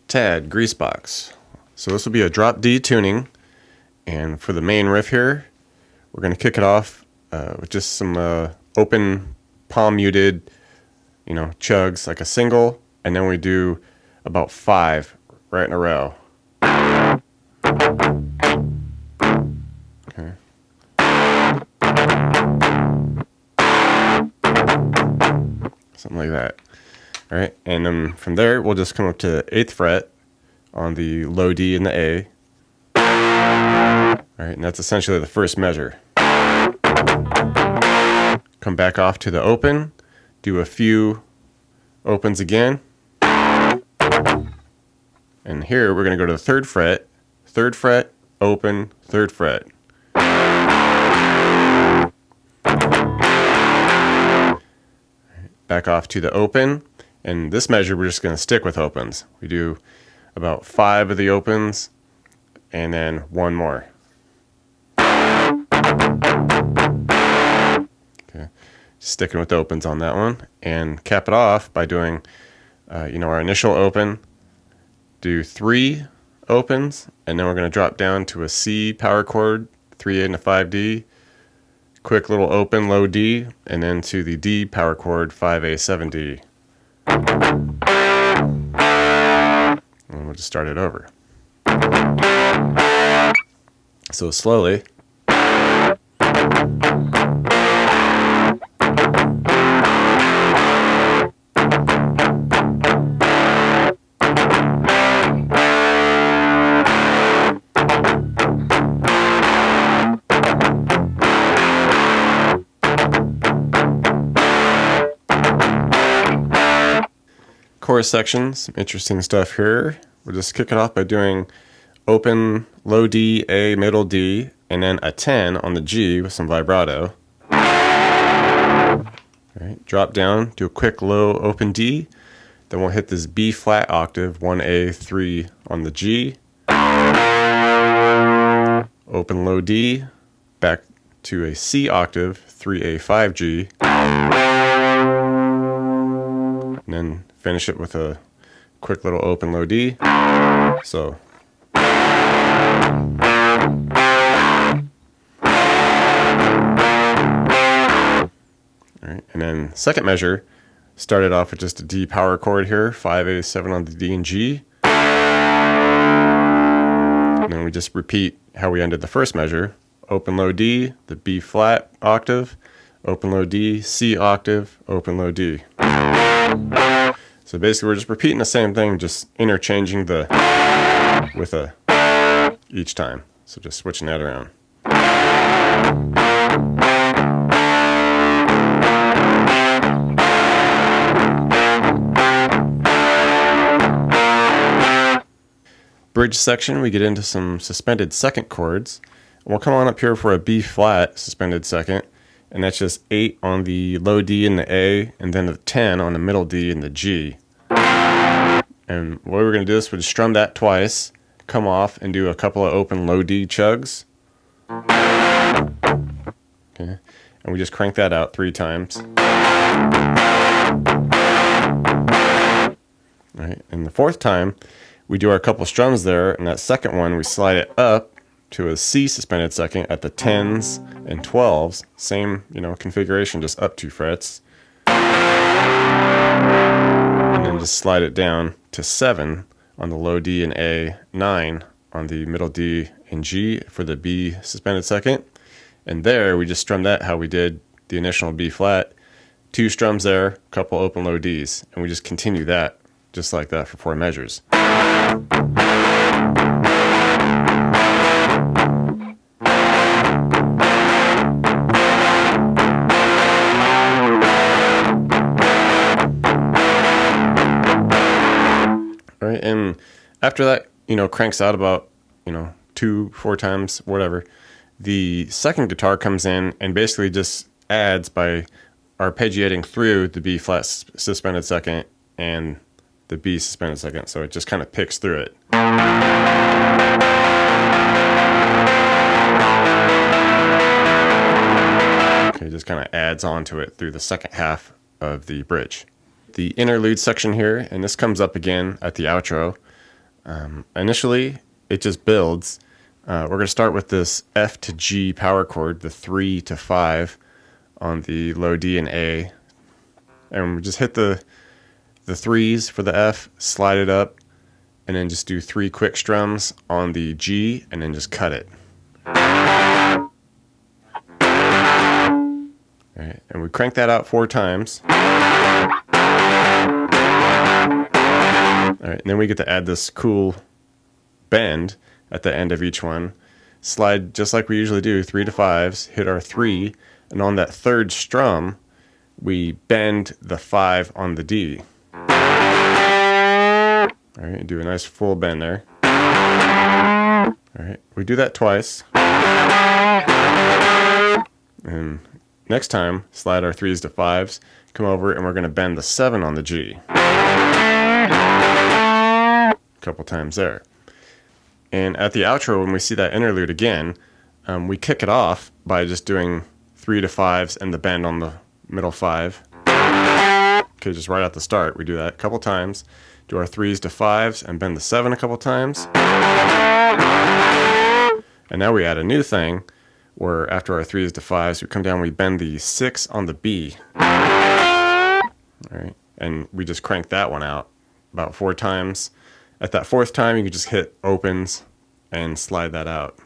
Tad Greasebox. So this will be a drop D tuning, and for the main riff here, we're going to kick it off with just some open palm muted, chugs like a single, and then we do about 5 right in a row. Okay. Something like that. All right, and then from there we'll just come up to the 8th fret on the low D and the A. All right, and that's essentially the first measure. Come back off to the open, do a few opens again. And here we're going to go to the 3rd fret, open, 3rd fret. Back off to the open, and this measure we're just going to stick with opens. We do about 5 of the opens, and then 1 more. Okay, sticking with the opens on that one, and cap it off by doing, our initial open. Do 3 opens, and then we're going to drop down to a C power chord, 3A and a 5D. Quick little open, low D, and then to the D power chord, 5A, 7D. And we'll just start it over. So slowly. Chorus sections, some interesting stuff here. We'll just kick it off by doing open, low D, A, middle D, and then a 10 on the G with some vibrato. All right, drop down, do a quick low open D, then we'll hit this B flat octave, 1A, 3 on the G. Open low D, back to a C octave, 3A, 5G. And then finish it with a quick little open low D. So. All right, and then second measure, started off with just a D power chord here, 5A, 7 on the D and G. And then we just repeat how we ended the first measure. Open low D, the B flat octave, open low D, C octave, open low D. So basically we're just repeating the same thing, just interchanging the with a each time. So just switching that around. Bridge section, we get into some suspended second chords. We'll come on up here for a B flat suspended second, and that's just 8 on the low D and the A, and then a 10 on the middle D and the G. And what we're going to do is we'll just strum that twice, come off, and do a couple of open low D chugs. Okay. And we just crank that out 3 times. All right. And the 4th time, we do our couple strums there, and that second one, we slide it up to a C suspended second at the 10s and 12s. Same, configuration, just up 2 frets. And then just slide it down to 7 on the low D and A, 9 on the middle D and G for the B suspended second. And there, we just strum that how we did the initial B flat. 2 strums there, couple open low Ds. And we just continue that just like that for 4 measures. Right, and after that, cranks out about, 2-4 times, whatever. The second guitar comes in and basically just adds by arpeggiating through the B flat suspended second and the B suspended second, so it just kind of picks through it. Okay, it just kind of adds onto it through the second half of the bridge. The interlude section here, and this comes up again at the outro. Initially, it just builds. We're going to start with this F to G power chord, the 3 to 5 on the low D and A. And we just hit the threes for the F, slide it up, and then just do 3 quick strums on the G, and then just cut it. All right, and we crank that out 4 times. All right, and then we get to add this cool bend at the end of each one. Slide just like we usually do, 3 to 5s, hit our 3, and on that third strum, we bend the 5 on the D. All right, do a nice full bend there. All right, we do that twice. And next time, slide our 3s to 5s, come over, and we're going to bend the 7 on the G. A couple times there. And at the outro, when we see that interlude again, we kick it off by just doing 3 to 5s and the bend on the middle 5. Okay, just right at the start, we do that a couple times. Do our 3s to 5s and bend the 7 a couple times. And now we add a new thing where after our 3s to 5s, we come down, we bend the 6 on the B. All right, and we just crank that one out about 4 times. At that 4th time, you can just hit opens and slide that out.